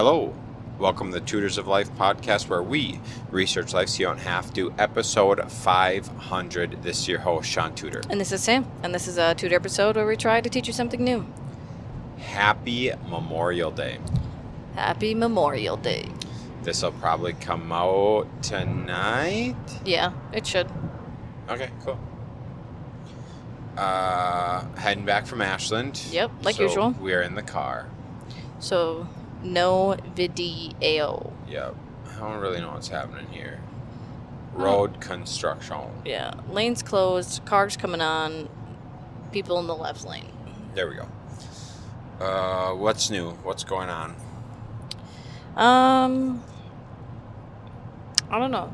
Hello, welcome to the Tutors of Life podcast where we research life so you don't have to. Episode 500. This is your host, Shaun Tutor. And this is Sam, and this is a Tutor episode where we try to teach you something new. Happy Memorial Day. Happy Memorial Day. This will probably come out tonight. Yeah, it should. Okay, cool. Heading back from Ashland. Yep, like usual. We're in the car. So, no video. Yep. I don't really know what's happening here. Road construction. Yeah, lanes closed, cars coming on, people in the left lane. There we go. What's new? What's going on? I don't know.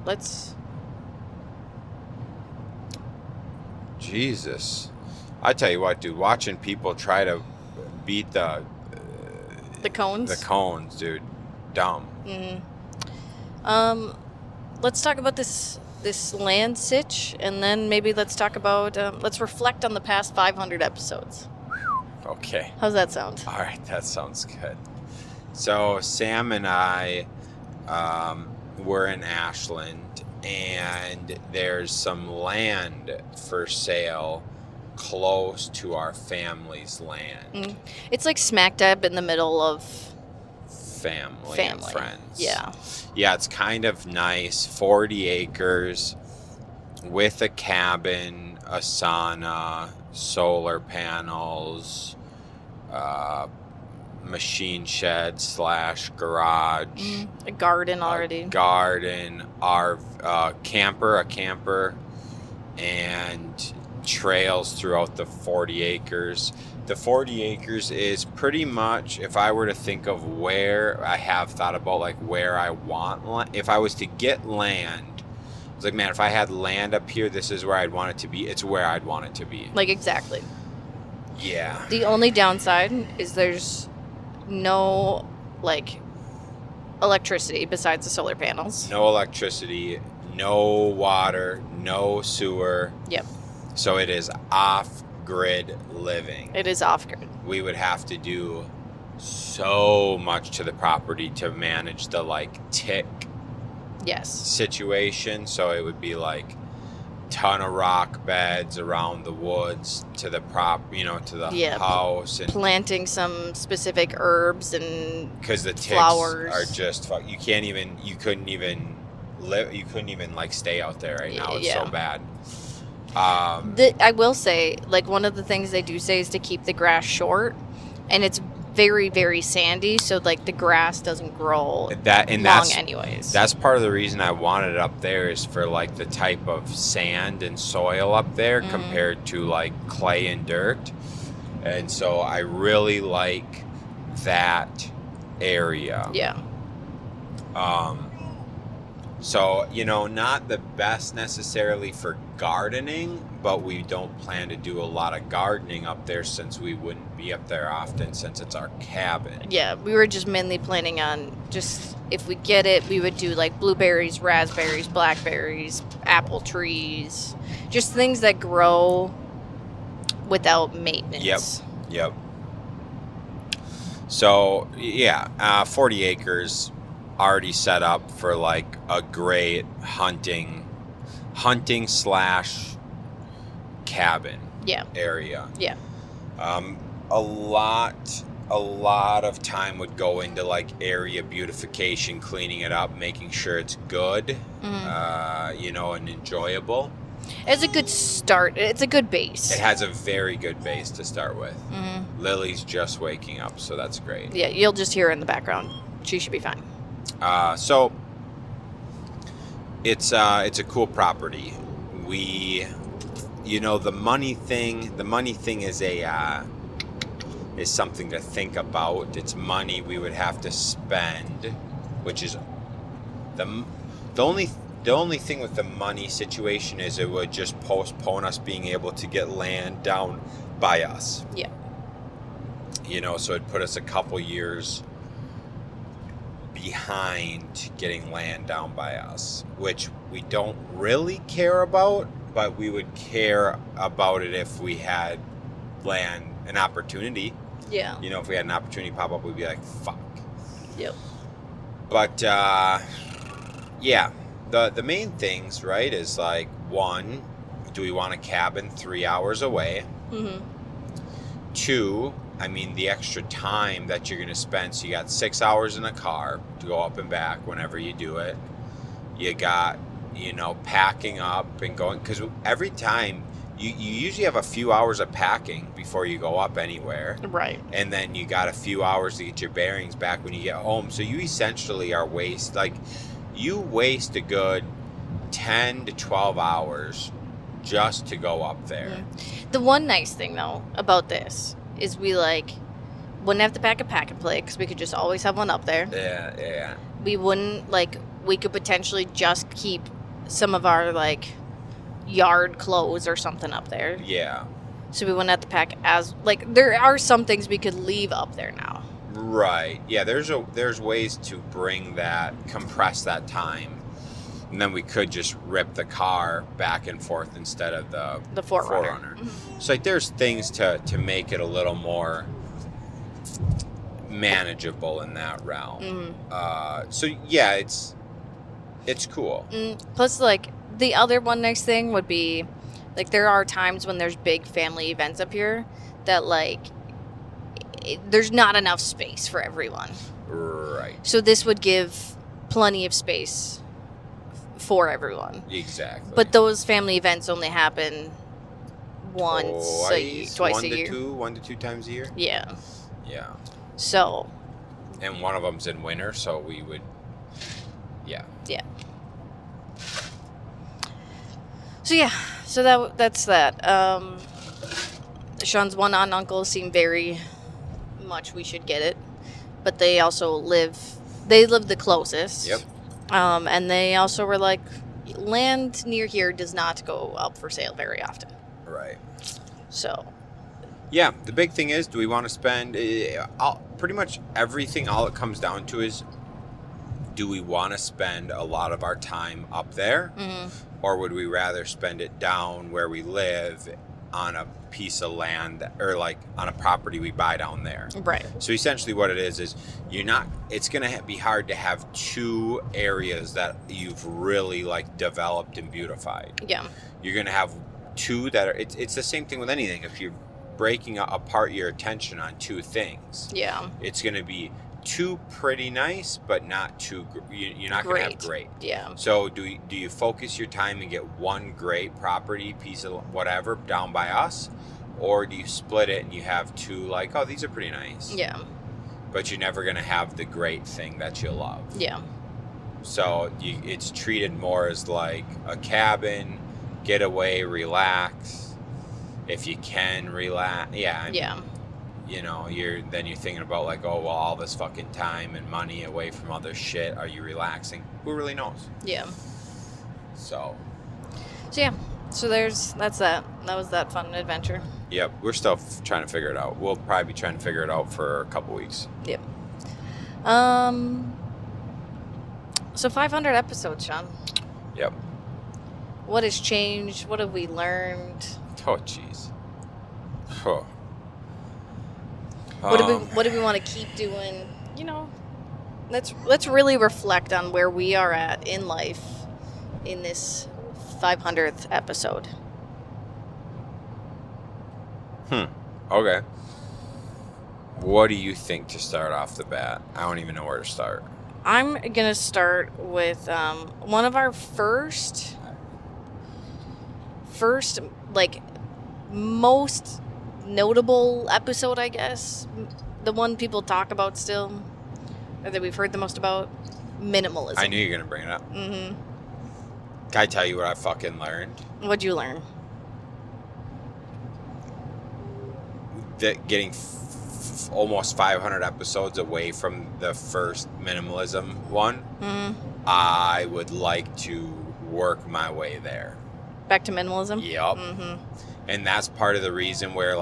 Jesus. I tell you what, dude, watching people try to beat the cones? The cones, dude. Dumb. Mm-hmm. Let's talk about this land sitch, and then maybe let's talk about, let's reflect on the past 500 episodes. Okay. How's that sound? All right, that sounds good. So Sam and I were in Ashland, and there's some land for sale close to our family's land. It's like smack dab in the middle of family. And friends. Yeah. Yeah, it's kind of nice. 40 acres with a cabin, a sauna, solar panels, machine shed / garage. A garden already. A garden, our camper, and trails throughout the 40 acres. The 40 acres is pretty much, if I were to think of where I have thought about, like where I want, if I was to get land, it's like, man, if I had land up here, this is where I'd want it to be. It's where I'd want it to be. Like, exactly. Yeah. The only downside is there's no, like, electricity besides the solar panels. No electricity, no water, no sewer. Yep. So it is off-grid living. It is off-grid. We would have to do so much to the property to manage the, like, tick Yes. situation. So it would be, like, ton of rock beds around the woods to the to the house. And planting some specific herbs and because the ticks flowers are just, you couldn't even like stay out there right now. It's so bad. I will say, like, one of the things they do say is to keep the grass short, and it's very, very sandy, so, like, the grass doesn't grow long anyways. That's part of the reason I wanted it up there is for, like, the type of sand and soil up there compared to, like, clay and dirt. And so I really like that area. Yeah. So, not the best necessarily for gardening, but we don't plan to do a lot of gardening up there since we wouldn't be up there often since it's our cabin. Yeah, we were just mainly planning on just, if we get it, we would do like blueberries, raspberries, blackberries, apple trees, just things that grow without maintenance. Yep. So, 40 acres already set up for like a great hunting / cabin area. Yeah. A lot of time would go into like area beautification, cleaning it up, making sure it's good, and enjoyable. It's a good start. It's a good base. It has a very good base to start with. Lily's just waking up, so that's great. Yeah, you'll just hear her in the background. She should be fine. So it's a cool property. We, the money thing is something to think about. It's money we would have to spend, which is the only thing with the money situation is it would just postpone us being able to get land down by us. Yeah. So it'd put us a couple years behind getting land down by us, which we don't really care about, but we would care about it if we had land, an opportunity. Yeah. You know, if we had an opportunity pop up, we'd be like, fuck. Yep. But yeah, the main things, right, is like, one, do we want a cabin 3 hours away? Mm-hmm. Two, I mean, the extra time that you're going to spend. So you got 6 hours in the car to go up and back whenever you do it. You got, packing up and going, because every time you usually have a few hours of packing before you go up anywhere. Right. And then you got a few hours to get your bearings back when you get home. So you essentially you waste a good 10 to 12 hours just to go up there. Mm-hmm. The one nice thing, though, about this is we, wouldn't have to pack a pack and play because we could just always have one up there. Yeah. We wouldn't, we could potentially just keep some of our, yard clothes or something up there. Yeah. So we wouldn't have to pack there are some things we could leave up there now. Right. Yeah, there's ways to compress that time. And then we could just rip the car back and forth instead of the Forerunner. Mm-hmm. So there's things to make it a little more manageable in that realm. Mm-hmm. So yeah, it's cool. Plus, the other one nice thing would be, there are times when there's big family events up here that, there's not enough space for everyone. Right. So this would give plenty of space for everyone. Exactly. But those family events only happen twice a year. 1 to 2 times a year? Yeah. Yeah. So. And one of them's in winter, so we would. Yeah. Yeah. So that's that. Shaun's one aunt and uncle seem very much we should get it, but they also live the closest. Yep. And they also were like, land near here does not go up for sale very often. Right. So. Yeah, the big thing is, do we want to spend pretty much everything? All it comes down to is, do we want to spend a lot of our time up there? Mm-hmm. Or would we rather spend it down where we live on a piece of land or on a property we buy down there? Right. So essentially what it is it's going to be hard to have two areas that you've really developed and beautified. Yeah. You're going to have two that are, it's the same thing with anything. If you're breaking apart your attention on two things, yeah, it's going to be too pretty nice, but not too. You're not going to have great. Yeah. So do you focus your time and get one great property piece of whatever down by us, or do you split it and you have two these are pretty nice. Yeah. But you're never going to have the great thing that you love. Yeah. So it's treated more as a cabin, get away, relax. If you can relax, yeah. Yeah. You're thinking about all this fucking time and money away from other shit. Are you relaxing? Who really knows? Yeah. So yeah. So that's that. That was that fun adventure. Yep. We're still trying to figure it out. We'll probably be trying to figure it out for a couple weeks. Yep. So 500 episodes, Shaun. Yep. What has changed? What have we learned? Oh, jeez. Oh. What do we want to keep doing? Let's really reflect on where we are at in life in this 500th episode. Okay. What do you think to start off the bat? I don't even know where to start. I'm gonna start with one of our first most notable episode, I guess. The one people talk about still, or that we've heard the most about, minimalism. I knew you were going to bring it up. Mm-hmm. Can I tell you what I fucking learned? What'd you learn? That getting almost 500 episodes away from the first minimalism one, I would like to work my way there. Back to minimalism? Yep. Mm-hmm. And that's part of the reason where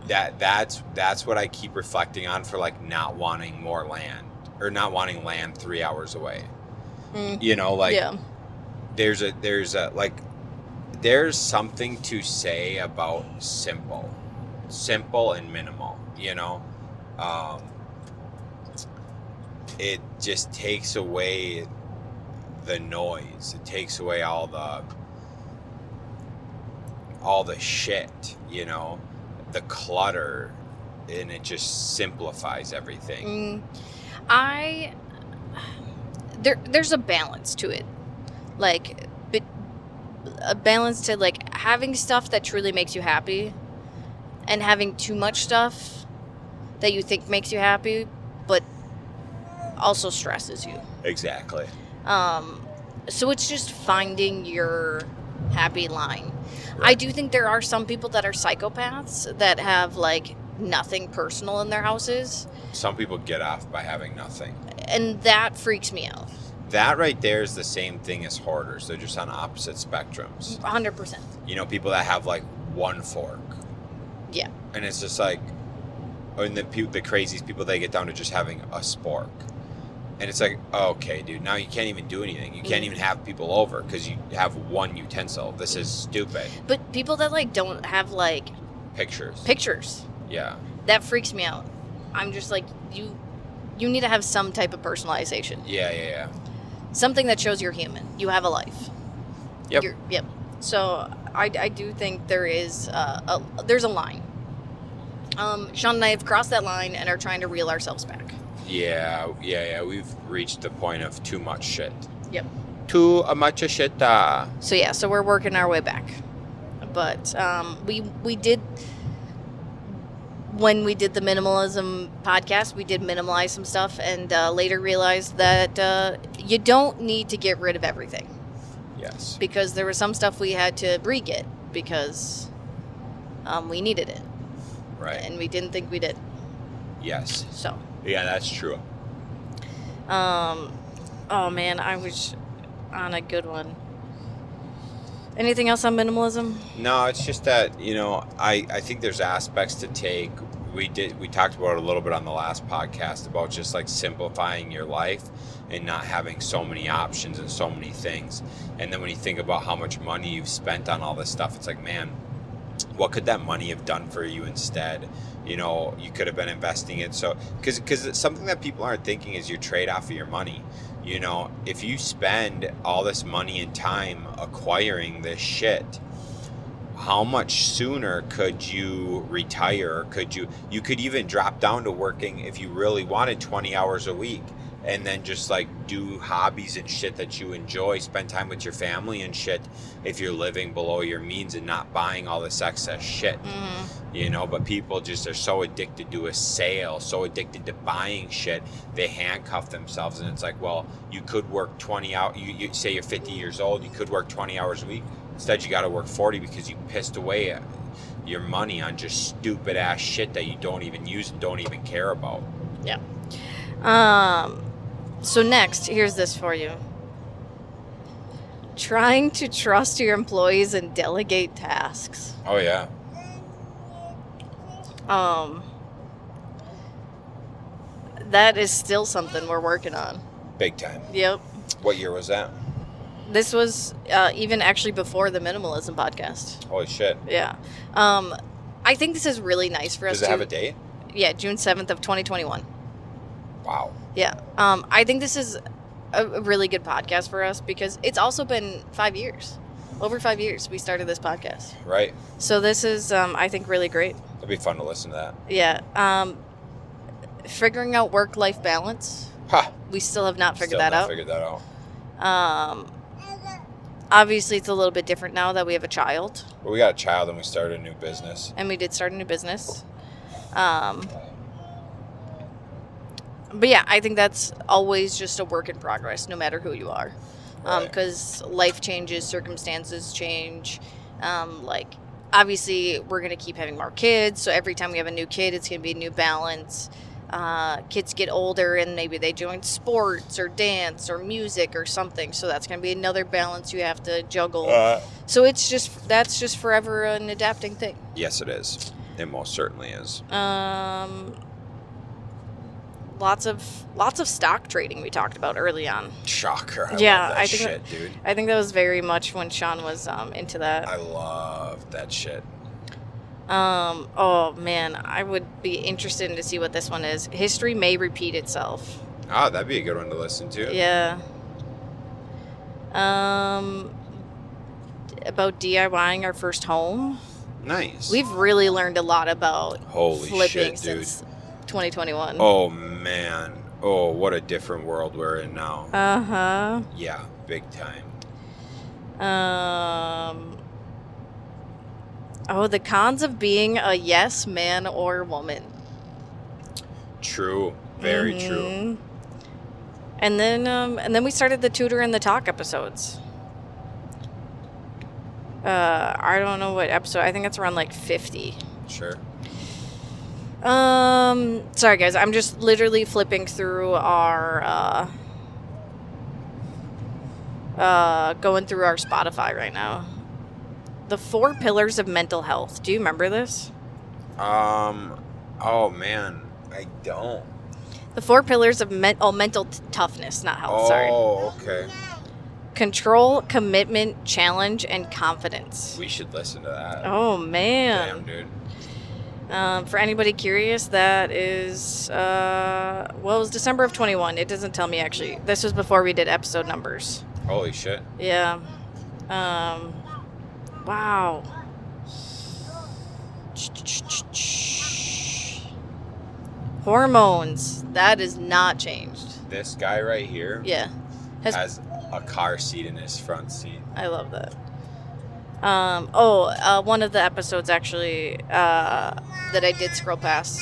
that's what I keep reflecting on for not wanting more land or not wanting land 3 hours away. Yeah. There's something to say about simple and minimal, it just takes away the noise. It takes away all the shit, you know, the clutter, and it just simplifies everything. There's a balance to it, like, but a balance to like having stuff that truly makes you happy, and having too much stuff that you think makes you happy, but also stresses you. Exactly. So it's just finding your happy line. Right. I do think there are some people that are psychopaths that have like nothing personal in their houses. Some people get off by having nothing. And that freaks me out. That right there is the same thing as hoarders. They're just on opposite spectrums. 100%. You know, people that have like one fork. Yeah. And it's just like, and the craziest people, they get down to just having a spork. And it's like, okay, dude, now you can't even do anything. You can't even have people over because you have one utensil. This is stupid. But people that like don't have like pictures. Yeah. That freaks me out. I'm just like, you need to have some type of personalization. Yeah. Something that shows you're human. You have a life. Yep. Yep. So I do think there's a line. Shaun and I have crossed that line and are trying to reel ourselves back. Yeah. We've reached the point of too much shit. Yep. Too much shit. So we're working our way back. But we did, when we did the minimalism podcast, we did minimalize some stuff, and later realized that you don't need to get rid of everything. Yes. Because there was some stuff we had to re-get because we needed it. Right. And we didn't think we did. Yes. So. Yeah, that's true. Oh man, I was on a good one. Anything else on minimalism? No, it's just that, you know, I think there's aspects to take. We talked about it a little bit on the last podcast about just like simplifying your life and not having so many options and so many things. And then when you think about how much money you've spent on all this stuff, it's like, man, what could that money have done for you instead? You know, you could have been investing it. So, because something that people aren't thinking is your trade-off of your money. You know, if you spend all this money and time acquiring this shit, how much sooner could you retire? You could even drop down to working, if you really wanted, 20 hours a week, and then just like do hobbies and shit that you enjoy, spend time with your family and shit if you're living below your means and not buying all this excess shit. Mm-hmm. You know, but people just are so addicted to a sale, so addicted to buying shit, they handcuff themselves. And it's like, well, you could work 20 hours. You say you're 50 years old, you could work 20 hours a week. Instead, you got to work 40 because you pissed away your money on just stupid ass shit that you don't even use and don't even care about. Yeah. So next, here's this for you. Trying to trust your employees and delegate tasks. Oh, yeah. That is still something we're working on. Big time. Yep. What year was that? This was even actually before the minimalism podcast. Holy shit. Yeah. I think this is really nice for us. Does it have a date? Yeah, June 7th of 2021. Wow. Yeah. I think this is a really good podcast for us because it's also been 5 years. Over 5 years we started this podcast. Right. So this is, I think, really great. It'd be fun to listen to that. Yeah. Figuring out work-life balance. Ha! We still have not figured that out. Figured that out. Obviously, it's a little bit different now that we have a child. Well, we got a child and we started a new business. And we did start a new business. But yeah, I think that's always just a work in progress, no matter who you are. Because life changes, circumstances change. Like, obviously, we're going to keep having more kids. So every time we have a new kid, it's going to be a new balance. Kids get older and maybe they join sports or dance or music or something. So that's going to be another balance you have to juggle. So that's just forever an adapting thing. Yes, it is. It most certainly is. Lots of stock trading we talked about early on. Shocker. I love I think shit, dude. I think that was very much when Shaun was into that. I love that shit. Oh man, I would be interested to see what this one is. History may repeat itself. Oh, that'd be a good one to listen to. Yeah. About DIYing our first home. Nice. We've really learned a lot about Holy flipping shit, dude. since 2021. Oh, man. Oh, what a different world we're in now. Uh-huh. Yeah, big time. Oh, the cons of being a yes man or woman. True. Very true. And then we started the Tutor and the Talk episodes. I don't know what episode. I think it's around like 50. Sure. Sorry guys, I'm just literally flipping through our going through our Spotify right now. The 4 pillars of mental health. Do you remember this? Oh man, I don't. The 4 pillars of mental toughness, not health. Sorry. Oh, okay. Control, commitment, challenge, and confidence. We should listen to that. Oh man. Damn, dude. For anybody curious, that is it was December of 21. It doesn't tell me actually. This was before we did episode numbers. Holy shit. Yeah. Wow. Hormones. That is not changed. This guy right here Yeah. has a car seat in his front seat. I love that. One of the episodes actually that I did scroll past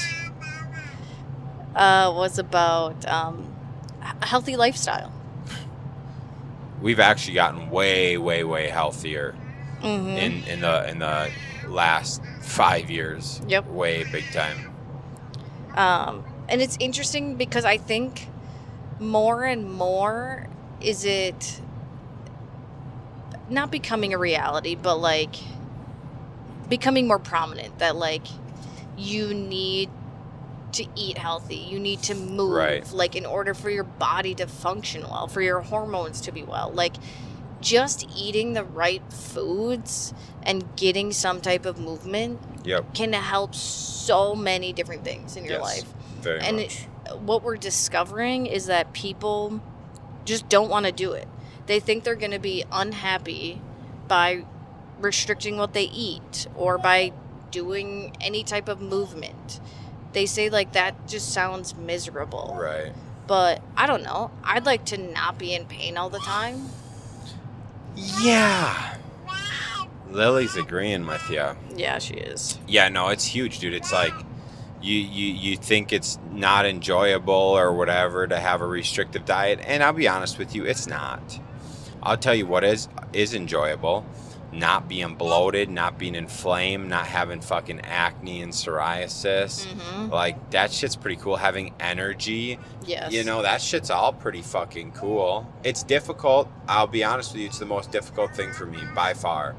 was about a healthy lifestyle. We've actually gotten way, way, way healthier Mm-hmm. in the last 5 years. Yep. Way big time. And it's interesting because I think more and more is it not becoming a reality, but like becoming more prominent that like you need to eat healthy, you need to move, Right. like in order for your body to function well, for your hormones to be well. Like just eating the right foods and getting some type of movement Yep. can help so many different things in your Yes, life. very And much. what we're discovering is that people just don't want to do it. They think they're going to be unhappy by restricting what they eat or by doing any type of movement. They say like that just sounds miserable. Right. But I don't know. I'd like to not be in pain all the time. Yeah. Lily's agreeing with you. Yeah, she is. Yeah, no, it's huge, dude. It's like you think it's not enjoyable or whatever to have a restrictive diet, and I'll be honest with you, it's not. I'll tell you what is enjoyable. Not being bloated, not being inflamed, not having fucking acne and psoriasis. Mm-hmm. Like, that shit's pretty cool. Having energy. Yes. You know, that shit's all pretty fucking cool. It's difficult. I'll be honest with you. It's the most difficult thing for me by far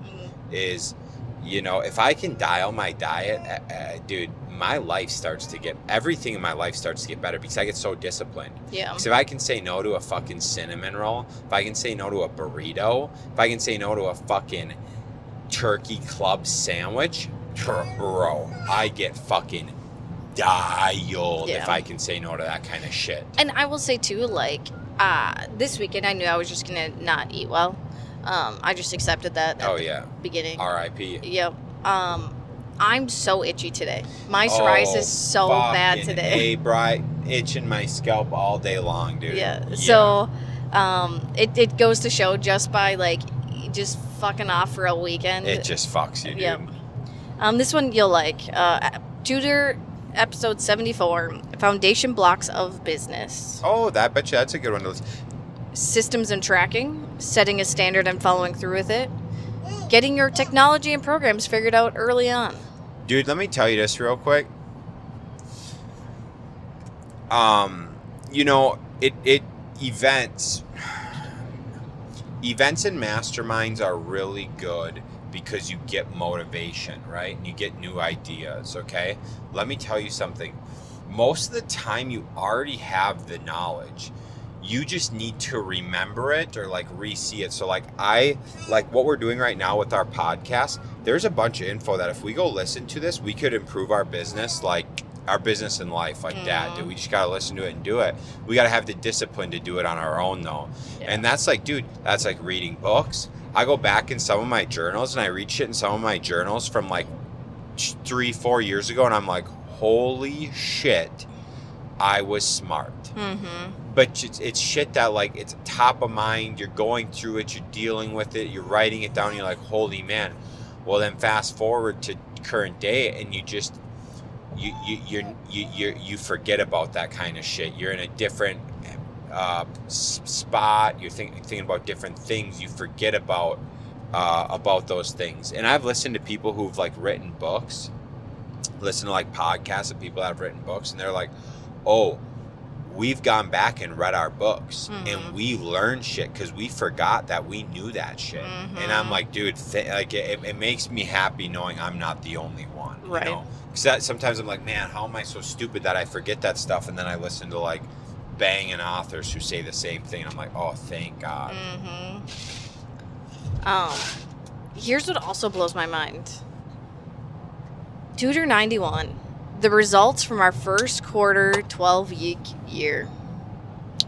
is, you know, if I can dial my diet, dude, my life starts to get, everything in my life starts to get better because I get so disciplined. Yeah. Because if I can say no to a fucking cinnamon roll, if I can say no to a burrito, if I can say no to a fucking turkey club sandwich, bro, I get fucking dialed Yeah. if I can say no to that kind of shit. And I will say too, like, this weekend I knew I was just gonna not eat well. I just accepted that at Oh, the yeah. beginning. R.I.P. Yep. I'm so itchy today. My psoriasis is so bad fucking today. Hey, Bri, itching my scalp all day long, dude. Yeah. So, it goes to show just by like just fucking off for a weekend. It just fucks you, dude. Yep. This one you'll like. Tutor episode 74, Foundation Blocks of Business. Oh, that bet you that's a good one to listen. Systems and tracking, setting a standard and following through with it. Getting your technology and programs figured out early on. Dude, let me tell you this real quick. You know, events and masterminds are really good because you get motivation, right? And you get new ideas, okay? Let me tell you something. Most of the time you already have the knowledge. You just need to remember it or like re-see it. So like what we're doing right now with our podcast, there's a bunch of info that if we go listen to this, we could improve our business like our business in life like that, dude. We just got to listen to it and do it. We got to have the discipline to do it on our own, though. Yeah. And that's like, dude, that's like reading books. I go back in some of my journals and I read shit in some of my journals from like 3-4 years ago, and I'm like, holy shit, I was smart. But it's shit that, like, it's top of mind. You're going through it, you're dealing with it, you're writing it down, you're like, holy man. Well, then fast forward to current day, and you just you forget about that kind of shit. You're in a different spot. You're thinking about different things. You forget about those things. And I've listened to people who've like written books, listen to like podcasts of people that have written books, and they're like, oh, we've gone back and read our books and we learned shit because we forgot that we knew that shit. And I'm like, dude, like it makes me happy knowing I'm not the only one. Right. You know? Because sometimes I'm like, man, how am I so stupid that I forget that stuff? And then I listen to like banging authors who say the same thing. I'm like, oh, thank God. Here's what also blows my mind. Tutor 91. The results from our first quarter 12-week year.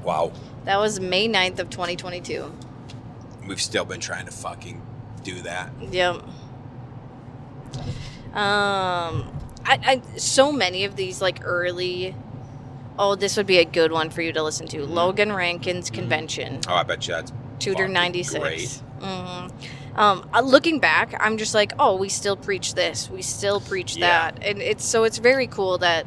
Wow. That was May 9th of 2022. We've still been trying to fucking do that. Yep. I so many of these like early. Oh, this would be a good one for you to listen to. Logan Rankin's convention. Oh, I bet you that's Tutor 96. Great. Looking back, I'm just like, oh, we still preach this. We still preach that. And it's very cool that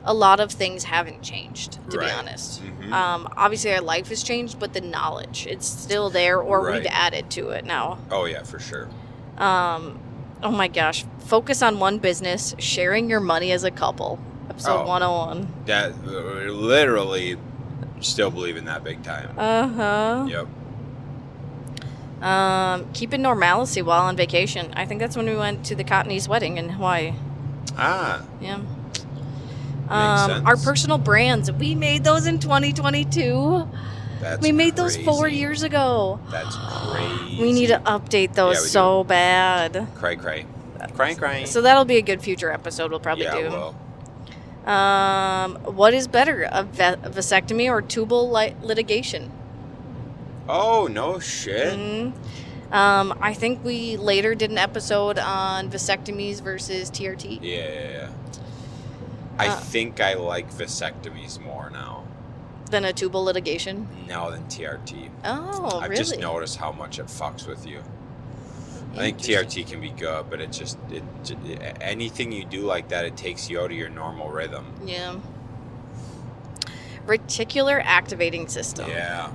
a lot of things haven't changed, to be honest. Obviously, our life has changed, but the knowledge, it's still there, or we've added to it now. Oh, yeah, for sure. Oh, my gosh. Focus on one business, sharing your money as a couple. Episode 101. That literally still believe in that big time. Yep. Keeping normalcy while on vacation. I think that's when we went to the Cottony's wedding in Hawaii. Yeah. Makes sense. Our personal brands. We made those in 2022. We made those 4 years ago. That's crazy. We need to update those so bad. Cray. So that'll be a good future episode we'll probably do. Yeah, what is better, a vasectomy or tubal litigation? Oh, no shit. I think we later did an episode on vasectomies versus TRT. Yeah. I think I like vasectomies more now. Than a tubal litigation? No, than TRT. Oh, I've really? just noticed how much it fucks with you. I think TRT can be good, but anything you do like that, it takes you out of your normal rhythm. Yeah. Reticular activating system. Yeah.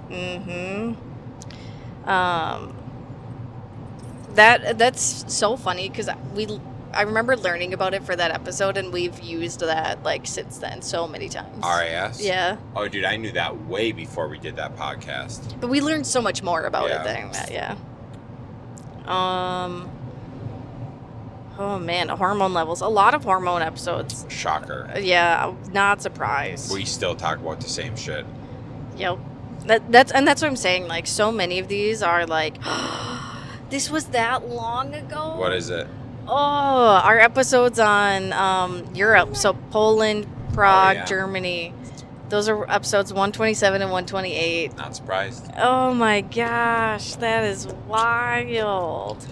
That's so funny because I remember learning about it for that episode, and we've used that like since then so many times. RAS? Yeah. Oh, dude, I knew that way before we did that podcast. But we learned so much more about it than that. Yeah. Oh man, hormone levels. A lot of hormone episodes. Shocker. Yeah, not surprised. We still talk about the same shit. Yep. That's what I'm saying. Like, so many of these are like, this was that long ago. What is it? Oh, our episodes on Europe. So Poland, Prague, Germany. Those are episodes 127 and 128. Not surprised. Oh my gosh, that is wild.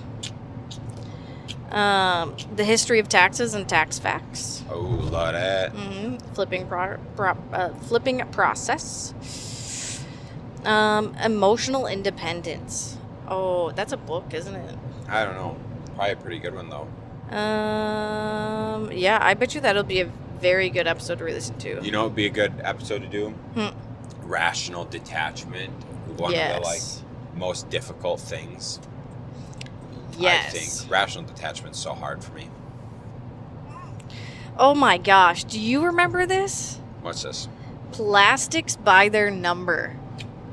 The history of taxes and tax facts. Oh, love that. Flipping process. Emotional independence. Oh, that's a book, isn't it? I don't know. Probably a pretty good one, though. Yeah, I bet you that'll be a very good episode to listen to. You know, it'd be a good episode to do? Rational detachment. One of the, like, most difficult things. Yes. I think rational detachment's so hard for me. Oh my gosh, do you remember this? What's this? Plastics by their number.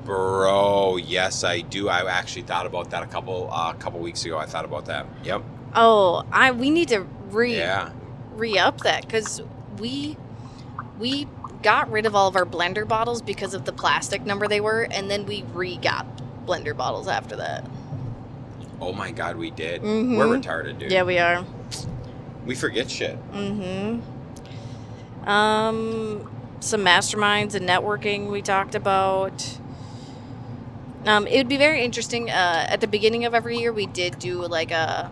Bro, yes, I do. I actually thought about that a couple weeks ago. I thought about that. Yep. Oh, we need to re-up that because we got rid of all of our blender bottles because of the plastic number they were, and then we got blender bottles after that. Oh my God, we did. We're retarded, dude. Yeah, we are. We forget shit. Some masterminds and networking we talked about. It would be very interesting. At the beginning of every year, we did do like a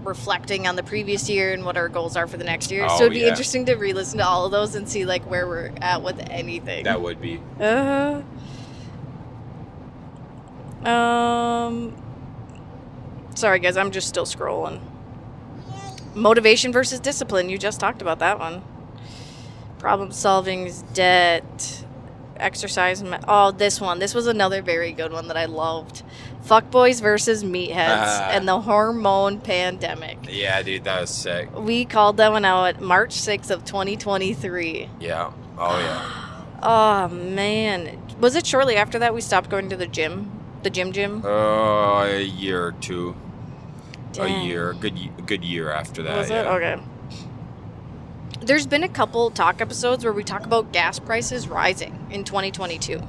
reflecting on the previous year and what our goals are for the next year. Oh, So it'd be yeah. interesting to re-listen to all of those and see like where we're at with anything. That would be. Sorry guys, I'm just still scrolling. Motivation versus discipline. You just talked about that one. Problem solving is debt. Exercise. This one. This was another very good one that I loved. Fuckboys versus meatheads and the hormone pandemic. Yeah, dude, that was sick. We called that one out March 6th of 2023. Yeah. Oh, yeah. Oh, man. Was it shortly after that we stopped going to the gym? The gym? A year or two. Dang. A year. Good year after that. Was it? Okay. There's been a couple talk episodes where we talk about gas prices rising in 2022.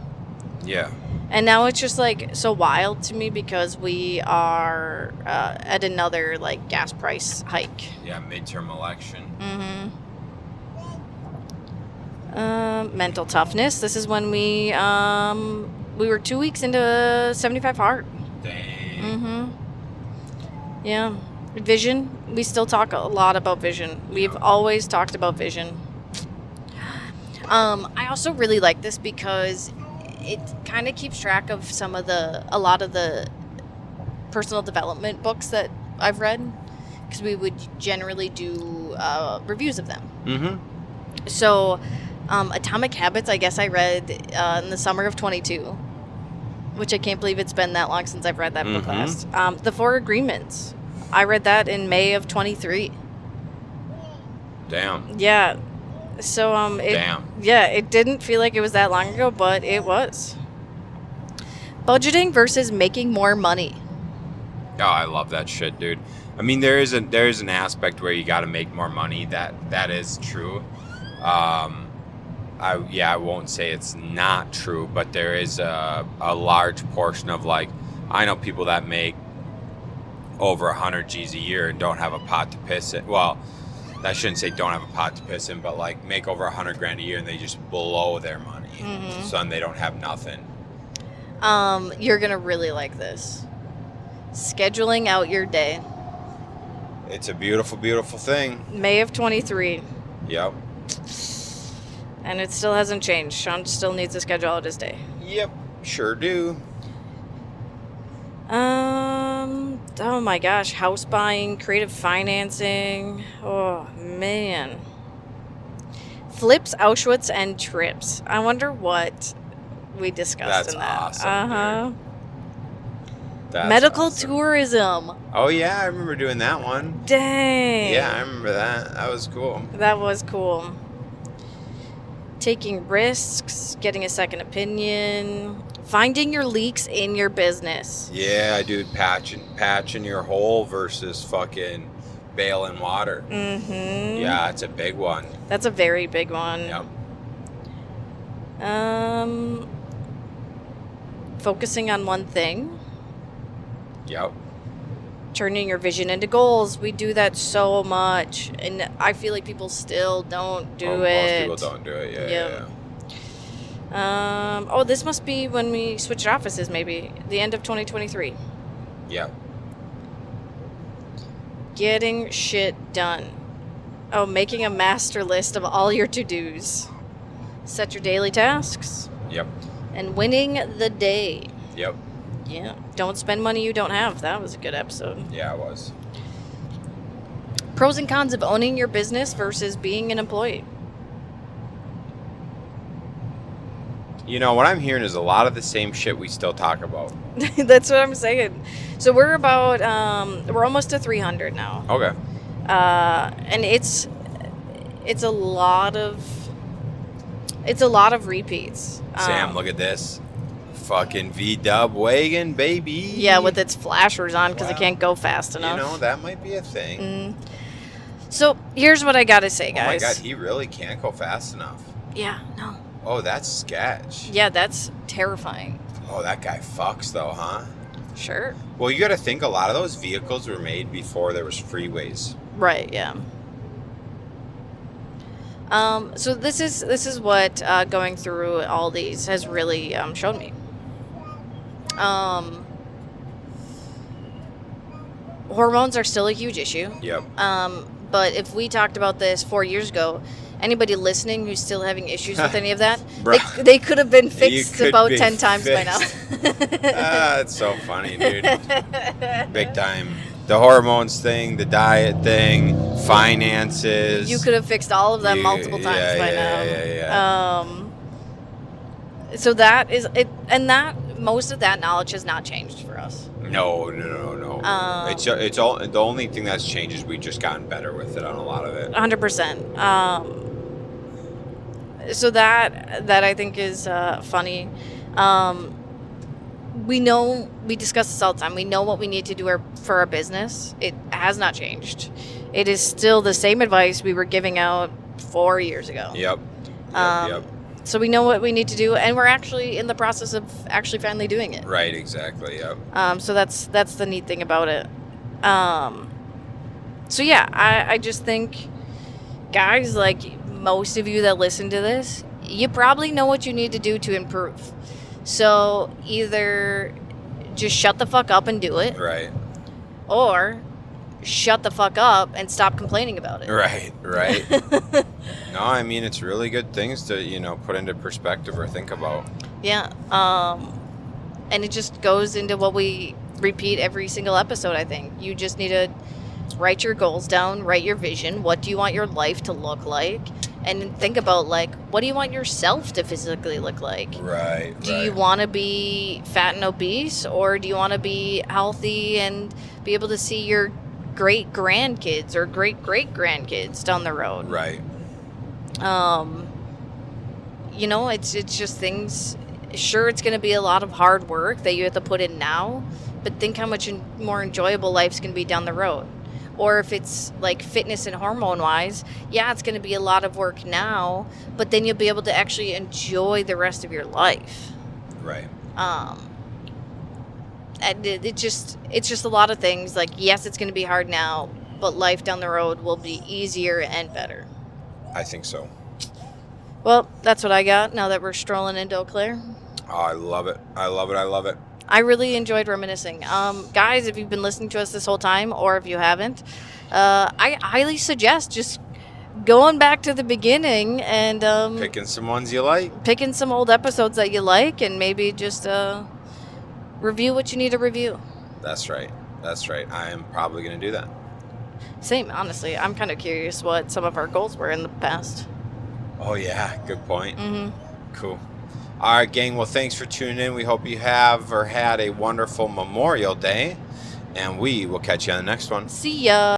Yeah. And now it's just like so wild to me because we are at another like gas price hike. Yeah, midterm election. Mental toughness. This is when we were 2 weeks into 75 hard. Dang. Yeah. Vision. We still talk a lot about vision. We've always talked about vision. I also really like this because it kind of keeps track of a lot of the personal development books that I've read, because we would generally do reviews of them. So, Atomic Habits, I guess I read in the summer of 22, which I can't believe it's been that long since I've read that book last. The Four Agreements, I read that in May of 23. Damn. Yeah. So, Damn. Yeah, it didn't feel like it was that long ago, but it was. Budgeting versus making more money. Oh, I love that shit, dude. I mean, there is an aspect where you got to make more money. That is true. I won't say it's not true, but there is a large portion of, like, I know people that make over 100 G's a year and don't have a pot to piss in. Well, I shouldn't say don't have a pot to piss in, but like make over 100 grand a year and they just blow their money. So then they don't have nothing. You're gonna really like this. Scheduling out your day. It's a beautiful, beautiful thing. May of 23. Yep. And it still hasn't changed. Shaun still needs to schedule out his day. Yep, sure do. Oh my gosh, house buying, creative financing. Oh man. Flips, Auschwitz, and trips. I wonder what we discussed in that. Awesome, That's medical awesome. tourism. Oh yeah, I remember doing that one. Dang. Yeah, I remember that. That was cool. That was cool. Taking risks, getting a second opinion, finding your leaks in your business. Yeah, dude, patching your hole versus fucking bailing water. Yeah, it's a big one. That's a very big one. Yep. Focusing on one thing. Yep. Turning your vision into goals. We do that so much, and I feel like people still don't do it. Most people don't do it. Yeah. Yep. Yeah. This must be when we switched offices, maybe the end of 2023. Yep. Getting shit done. Oh, making a master list of all your to-dos. Set your daily tasks. Yep. And winning the day. Yep. Yeah. Don't spend money you don't have. That was a good episode. Yeah, it was. Pros and cons of owning your business versus being an employee. You know, what I'm hearing is a lot of the same shit we still talk about. That's what I'm saying. So we're about, we're almost to 300 now. Okay. And it's a lot of repeats. Sam, look at this. Fucking V-dub wagon, baby. Yeah, with its flashers on because it Wow. can't go fast enough. You know, that might be a thing. So here's what I gotta say, guys. Oh my god, he really can't go fast enough. Yeah, no. Oh, that's sketch. Yeah, that's terrifying. Oh, that guy fucks though, huh? Sure. Well, you gotta think a lot of those vehicles were made before there was freeways. Right, yeah. So this is what going through all these has really shown me. Hormones are still a huge issue. Yep. But if we talked about this 4 years ago, anybody listening who's still having issues with any of that, they could have been fixed about 10 times by now. It's so funny, dude. Big time. The hormones thing, the diet thing, finances. You could have fixed all of them multiple times by now. Yeah. So that is it, and that most of that knowledge has not changed for us. No. It's all the only thing that's changed is we've just gotten better with it on a lot of it. 100%. So that I think is funny. We discuss this all the time. We know what we need to do for our business. It has not changed. It is still the same advice we were giving out 4 years ago. Yep. So we know what we need to do, and we're actually in the process of actually finally doing it. Right, exactly, yep. So that's the neat thing about it. So yeah, I just think, guys, like most of you that listen to this, you probably know what you need to do to improve. So either just shut the fuck up and do it. Right. Or shut the fuck up and stop complaining about it. Right. No, I mean, it's really good things to, put into perspective or think about. Yeah. And it just goes into what we repeat every single episode, I think. You just need to write your goals down, write your vision. What do you want your life to look like? And think about, like, what do you want yourself to physically look like? Right. Do you want to be fat and obese, or do you want to be healthy and be able to see your great grandkids or great great grandkids down the road? Right. It's just things. Sure, it's going to be a lot of hard work that you have to put in now, but think how much more enjoyable life's going to be down the road. Or if it's like fitness and hormone wise, yeah, it's going to be a lot of work now, but then you'll be able to actually enjoy the rest of your life. Right. And it's just a lot of things. Like, yes, it's going to be hard now, but life down the road will be easier and better. I think so. Well, that's what I got now that we're strolling into Eau Claire. Oh, I love it. I really enjoyed reminiscing. Guys, if you've been listening to us this whole time, or if you haven't, I highly suggest just going back to the beginning and picking some ones you like. Picking some old episodes that you like, and maybe just review what you need to review. That's right. I am probably going to do that. Same, honestly. I'm kind of curious what some of our goals were in the past. Oh, yeah. Good point. Mm-hmm. Cool. All right, gang. Well, thanks for tuning in. We hope you have or had a wonderful Memorial Day, and we will catch you on the next one. See ya.